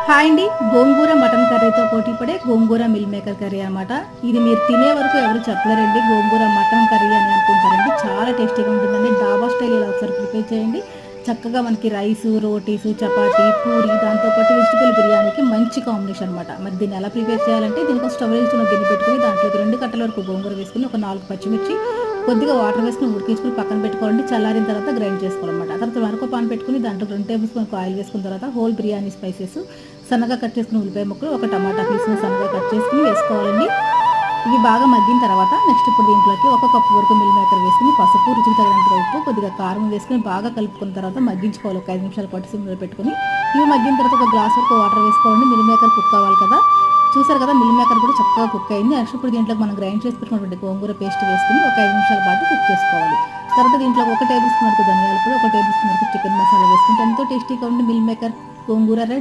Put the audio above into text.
Hi అండి. గోంగూర mutton కర్రీతో పోటీ పడే గోంగూర మిల్ మేకర్ కర్రీ అనమాట. ఇది మీరు తినే వరకు ఎవరు చెప్పలేరండి. గోంగూర మటన్ కర్రీ అని అనుకుంటారండి. చాలా టేస్టీగా ఉంటుందండి. డాబా స్టైల్ ఇలా ఒకసారి ప్రిపేర్ చేయండి. చక్కగా మనకి రైసు, రోటీసు, చపాతీ, పూరి దాంతోపాటు వెజిటబుల్ బిర్యానీకి మంచి కాంబినేషన్ అనమాట. మరి దీన్ని ఎలా ప్రిపేర్ చేయాలంటే దీనికోసం స్టవ్ వెలిగించుకుని గిన్నె పెట్టుకొని దాంట్లోకి 2 కట్టల వరకు గోంగూర వేసుకుని ఒక 4 పచ్చిమిర్చి కొద్దిగా వాటర్ వేసుకుని ఉడికించుకుని పక్కన పెట్టుకోవాలండి. చల్లారిన తర్వాత గ్రైండ్ చేసుకోవాలన్నమాట. తర్వాత మరొక పాన్ పెట్టుకుని దాంట్లో 2 టేబుల్ స్పూన్ ఆయిల్ వేసుకున్న తర్వాత హోల్ బిర్యానీ స్పైసెస్, సన్నగా కట్ చేసుకుని ఉల్లిపాయ ముక్కలు, ఒక టమాటా పీస్ని సన్నగా కట్ చేసుకుని వేసుకోవాలండి. ఇవి బాగా మగ్గిన తర్వాత నెక్స్ట్ ఇప్పుడు దీంట్లోకి 1 కప్పు వరకు మిల్ మేకర్ వేసుకుని పసుపు, రుచికి తగినంత ఉప్పు, కొద్దిగా కారం వేసుకుని బాగా కలుపుకున్న తర్వాత మగ్గించుకోవాలి. ఒక 5 నిమిషాల పాటు సిమ్లో పెట్టుకుని ఇవి మగ్గిన తర్వాత ఒక గ్లాస్ వరకు వాటర్ వేసుకోవాలండి. మిల్ మేకర్ కుక్ అవ్వాలి కదా. చూసారు కదా, మిల్ మేకర్ కూడా చక్కగా కుక్ అయింది. నెక్స్ట్ ఇప్పుడు దీంట్లోకి మనం గ్రైండ్ చేసి పెట్టుకున్నటువంటి గోంగూర పేస్ట్ వేసుకుని ఒక 5 నిమిషాల పాటు కుక్ చేసుకోవాలి. తర్వాత దీంట్లో 1 టేబుల్ స్పూన్ వరకు ధనియాల పొడి, 1 టేబుల్ స్పూన్ వరకు చికెన్ మసాలా వేసుకుంటే ఎంతో టేస్టీగా ఉండి మిల్ మేకర్ గోంగూర రెడీ.